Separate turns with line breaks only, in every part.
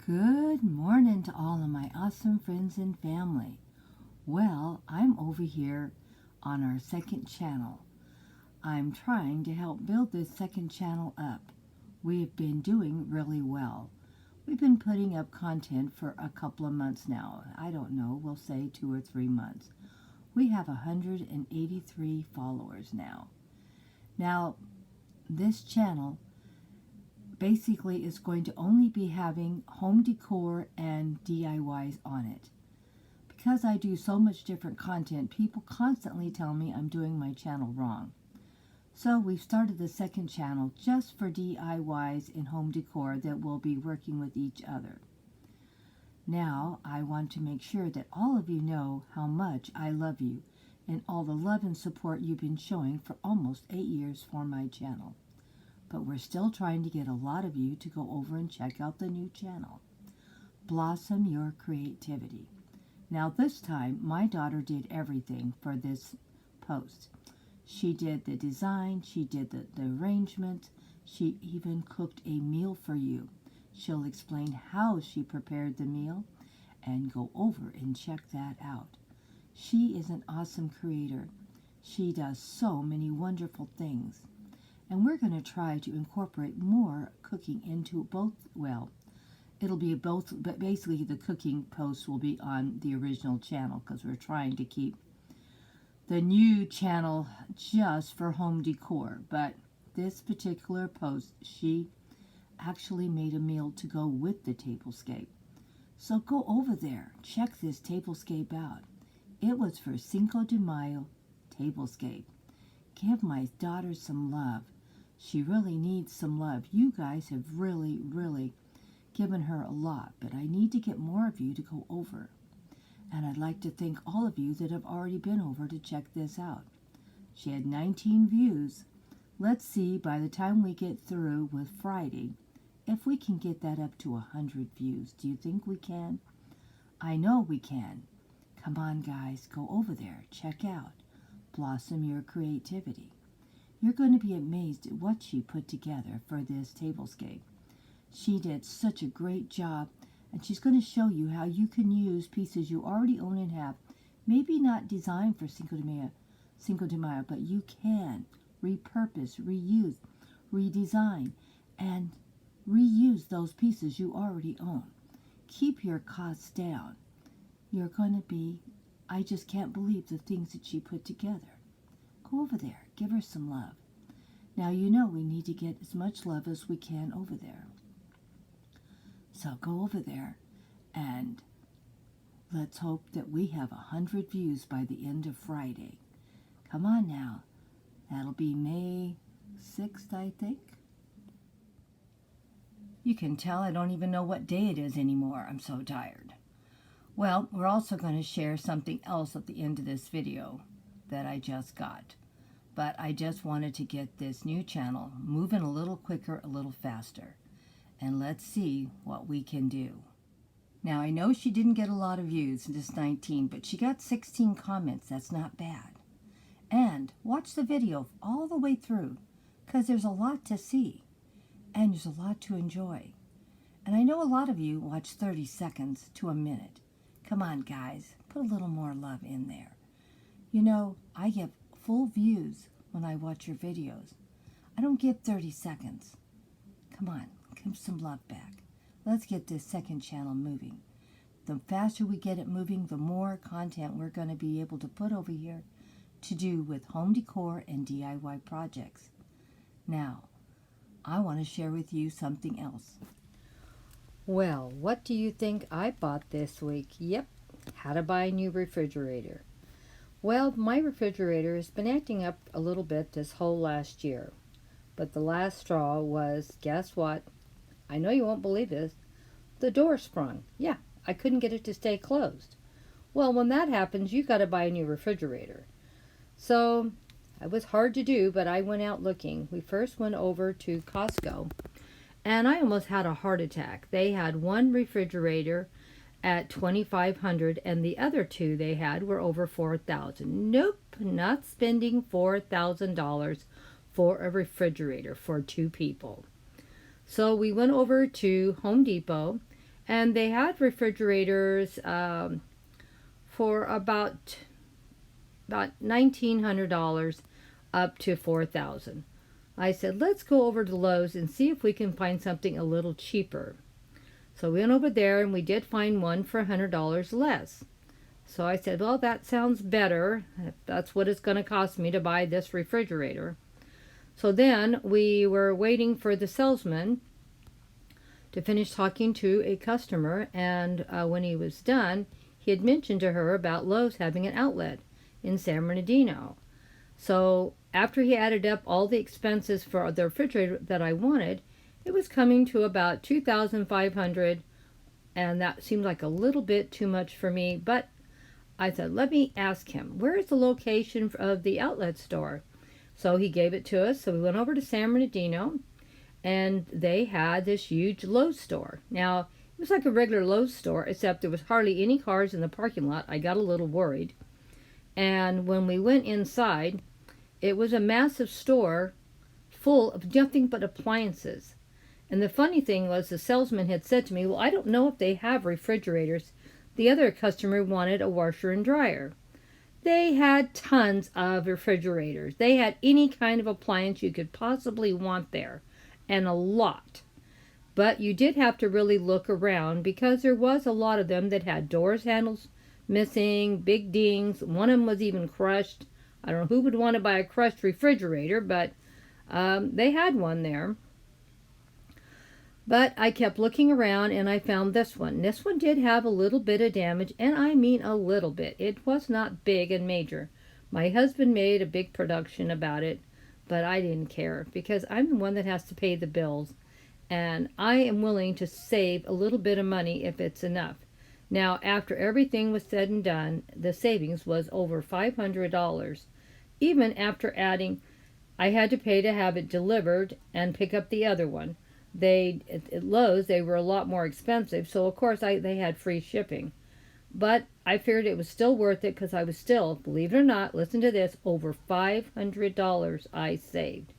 Good morning to all of my awesome friends and family. Well, I'm over here on our second channel. I'm trying to help build this second channel up. We have been doing really well. We've been putting up content for a couple of months now. I don't know, we'll say 2 or 3 months. We have 183 followers now. Now, this channel basically is going to only be having home decor and DIYs on it. Because I do so much different content, people constantly tell me I'm doing my channel wrong. So we've started the second channel just for DIYs and home decor that will be working with each other. Now I want to make sure that all of you know how much I love you and all the love and support you've been showing for almost 8 years for my channel. But we're still trying to get a lot of you to go over and check out the new channel. Blossom Your Creativity. Now this time, my daughter did everything for this post. She did the design, she did the arrangement, she even cooked a meal for you. She'll explain how she prepared the meal and go over and check that out. She is an awesome creator. She does so many wonderful things. And we're going to try to incorporate more cooking into both, well, it'll be both, but basically the cooking posts will be on the original channel because we're trying to keep the new channel just for home decor. But this particular post, she actually made a meal to go with the tablescape. So go over there, check this tablescape out. It was for Cinco de Mayo tablescape. Give my daughter some love. She really needs some love. You guys have really given her a lot, but I need to get more of you to go over. And I'd like to thank all of you that have already been over to check this out. She had 19 views. Let's see by the time we get through with Friday if we can get that up to 100 views. Do you think we can? I know we can. Come on, guys, go over there. Check out Blossom Your Creativity. You're going to be amazed at what she put together for this tablescape. She did such a great job, and she's going to show you how you can use pieces you already own and have, maybe not designed for Cinco de Mayo, but you can repurpose, reuse, redesign, and reuse those pieces you already own. Keep your costs down. You're going to be, I just can't believe the things that she put together. Go over there. Give her some love. Now you know we need to get as much love as we can over there. So go over there and let's hope that we have 100 views by the end of Friday. Come on now. That'll be May 6th, I think. You can tell I don't even know what day it is anymore. I'm so tired. Well, we're also going to share something else at the end of this video that I just got. But I just wanted to get this new channel moving a little quicker, a little faster. And let's see what we can do. Now, I know she didn't get a lot of views, just 19, but she got 16 comments. That's not bad. And watch the video all the way through, because there's a lot to see, and there's a lot to enjoy. And I know a lot of you watch 30 seconds to a minute. Come on, guys, put a little more love in there. You know, I get full views when I watch your videos. I don't give 30 seconds. Come on, give some love back. Let's get this second channel moving. The faster we get it moving, the more content we're going to be able to put over here to do with home decor and DIY projects. Now, I want to share with you something else. Well, what do you think I bought this week? Yep, how to buy a new refrigerator. Well, my refrigerator has been acting up a little bit this whole last year. But the last straw was, guess what? I know you won't believe this. The door sprung. Yeah, I couldn't get it to stay closed. Well, when that happens, you got to buy a new refrigerator. So, it was hard to do, but I went out looking. We first went over to Costco, and I almost had a heart attack. They had one refrigerator at $2,500, and the other two they had were over $4,000. Nope, not spending $4,000 for a refrigerator for 2 people. So we went over to Home Depot
And they had refrigerators for about $1,900 up to $4,000. I said, let's go over to Lowe's and see if we can find something a little cheaper. So we went over there and we did find one for $100 less. So I said, well, that sounds better. That's what it's going to cost me to buy this refrigerator. So then we were waiting for the salesman to finish talking to a customer, and when he was done, he had mentioned to her about Lowe's having an outlet in San Bernardino. So after he added up all the expenses for the refrigerator that I wanted, it was coming to about $2,500, and that seemed like a little bit too much for me, but I said, let me ask him, where is the location of the outlet store? So he gave it to us, so we went over to San Bernardino, and they had this huge Lowe's store. Now, it was like a regular Lowe's store, except there was hardly any cars in the parking lot. I got a little worried. And when we went inside, it was a massive store full of nothing but appliances. And the funny thing was, the salesman had said to me, well, I don't know if they have refrigerators. The other customer wanted a washer and dryer. They had tons of refrigerators. They had any kind of appliance you could possibly want there, and a lot. But you did have to really look around, because there was a lot of them that had doors handles missing, big dings. One of them was even crushed. I don't know who would want to buy a crushed refrigerator, but they had one there. But I kept looking around and I found this one. This one did have a little bit of damage, and I mean a little bit. It was not big and major. My husband made a big production about it, but I didn't care, because I'm the one that has to pay the bills, and I am willing to save a little bit of money if it's enough. Now, after everything was said and done, the savings was over $500. Even after adding, I had to pay to have it delivered and pick up the other one. At Lowe's, they were a lot more expensive, so of course they had free shipping. But I figured it was still worth it, because I was still, believe it or not, listen to this, over $500 I saved.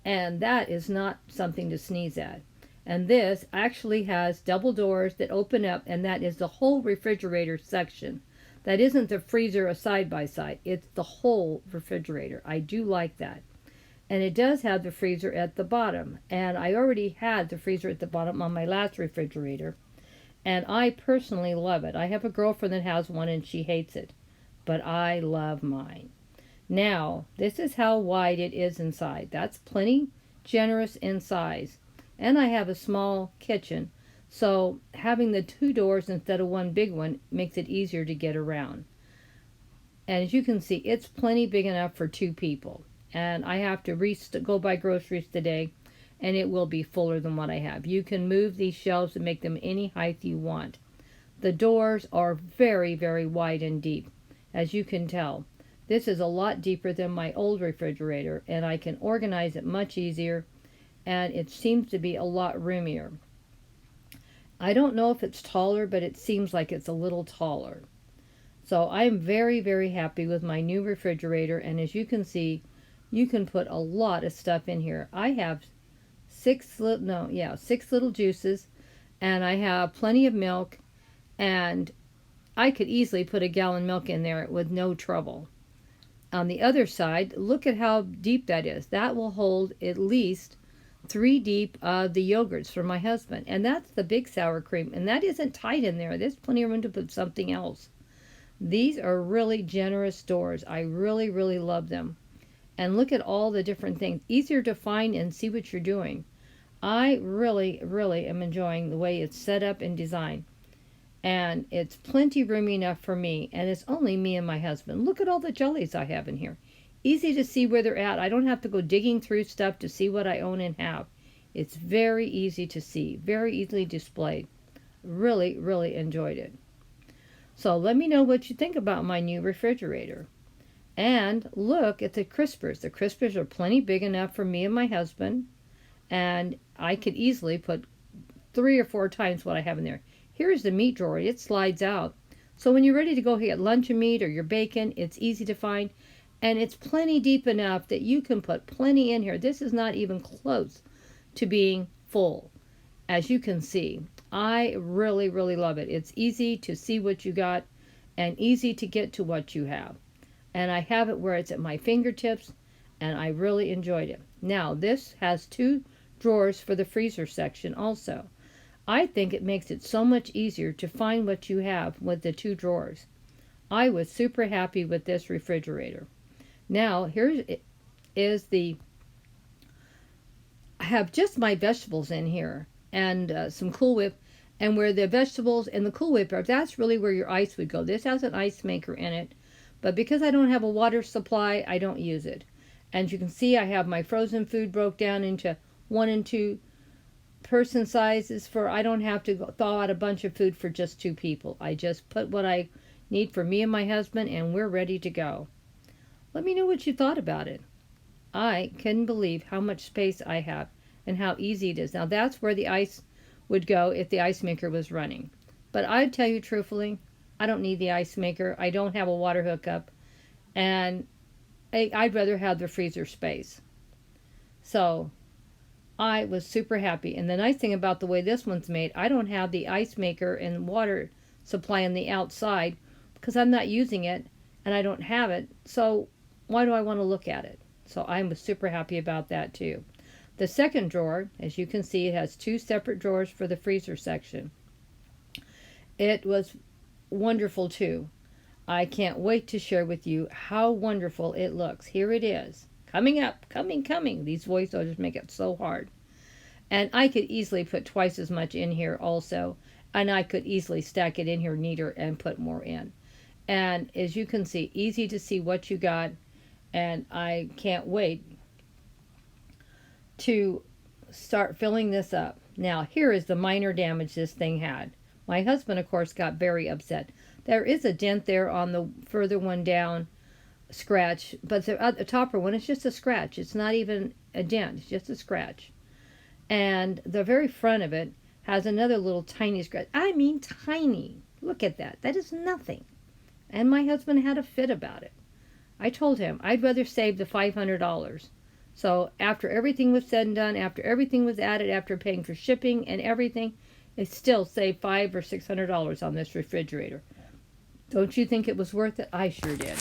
And that is not something to sneeze at. And this actually has double doors that open up, and that is the whole refrigerator section. That isn't the freezer side by side. It's the whole refrigerator. I do like that. And it does have the freezer at the bottom. And I already had the freezer at the bottom on my last refrigerator. And I personally love it. I have a girlfriend that has one and she hates it. But I love mine. Now, this is how wide it is inside. That's plenty generous in size. And I have a small kitchen. So having the two doors instead of one big one makes it easier to get around. And as you can see, it's plenty big enough for two people. And I have to go buy groceries today, and it will be fuller than what I have. You can move these shelves and make them any height you want. The doors are very, very wide and deep, as you can tell. This is a lot deeper than my old refrigerator, and I can organize it much easier, and it seems to be a lot roomier. I don't know if it's taller, but it seems like it's a little taller. So I'm very, very happy with my new refrigerator, and as you can see, you can put a lot of stuff in here. I have six little juices, and I have plenty of milk, and I could easily put a gallon of milk in there with no trouble. On the other side, look at how deep that is. That will hold at least 3 deep of the yogurts for my husband, and that's the big sour cream, and that isn't tight in there. There's plenty of room to put something else. These are really generous doors. I really, really love them. And look at all the different things. Easier to find and see what you're doing. I really, really am enjoying the way it's set up and designed. And it's plenty roomy enough for me. And it's only me and my husband. Look at all the jellies I have in here. Easy to see where they're at. I don't have to go digging through stuff to see what I own and have. It's very easy to see. Very easily displayed. Really, really enjoyed it. So let me know what you think about my new refrigerator. And look at the crispers. The crispers are plenty big enough for me and my husband. And I could easily put 3 or 4 times what I have in there. Here's the meat drawer. It slides out. So when you're ready to go get luncheon meat or your bacon, it's easy to find. And it's plenty deep enough that you can put plenty in here. This is not even close to being full. As you can see, I really, really love it. It's easy to see what you got and easy to get to what you have. And I have it where it's at my fingertips, and I really enjoyed it. Now, this has 2 drawers for the freezer section also. I think it makes it so much easier to find what you have with the 2 drawers. I was super happy with this refrigerator. Now, here is I have just my vegetables in here and some Cool Whip. And where the vegetables and the Cool Whip are, that's really where your ice would go. This has an ice maker in it. But because I don't have a water supply, I don't use it. And you can see I have my frozen food broke down into 1 and 2 person sizes for I don't have to thaw out a bunch of food for just 2 people. I just put what I need for me and my husband, and we're ready to go. Let me know what you thought about it. I couldn't believe how much space I have and how easy it is. Now that's where the ice would go if the ice maker was running. But I'd tell you truthfully, I don't need the ice maker. I don't have a water hookup, and I'd rather have the freezer space. So I was super happy. And the nice thing about the way this one's made, I don't have the ice maker and water supply on the outside because I'm not using it and I don't have it. So why do I want to look at it? So I'm super happy about that too. The second drawer, as you can see, it has 2 separate drawers for the freezer section. It was wonderful too. I can't wait to share with you how wonderful it looks. Here it is. Coming up, coming. These voiceovers make it so hard. And I could easily put twice as much in here also. And I could easily stack it in here neater and put more in. And as you can see, easy to see what you got. And I can't wait to start filling this up. Now, here is the minor damage this thing had. My husband, of course, got very upset. There is a dent there on the further one down scratch, but the topper one is just a scratch. It's not even a dent, it's just a scratch. And the very front of it has another little tiny scratch. I mean tiny. Look at that. That is nothing. And my husband had a fit about it. I told him I'd rather save the $500. So after everything was said and done, after everything was added, after paying for shipping and everything, it still saved $500 or $600 on this refrigerator. Don't you think it was worth it? I sure did.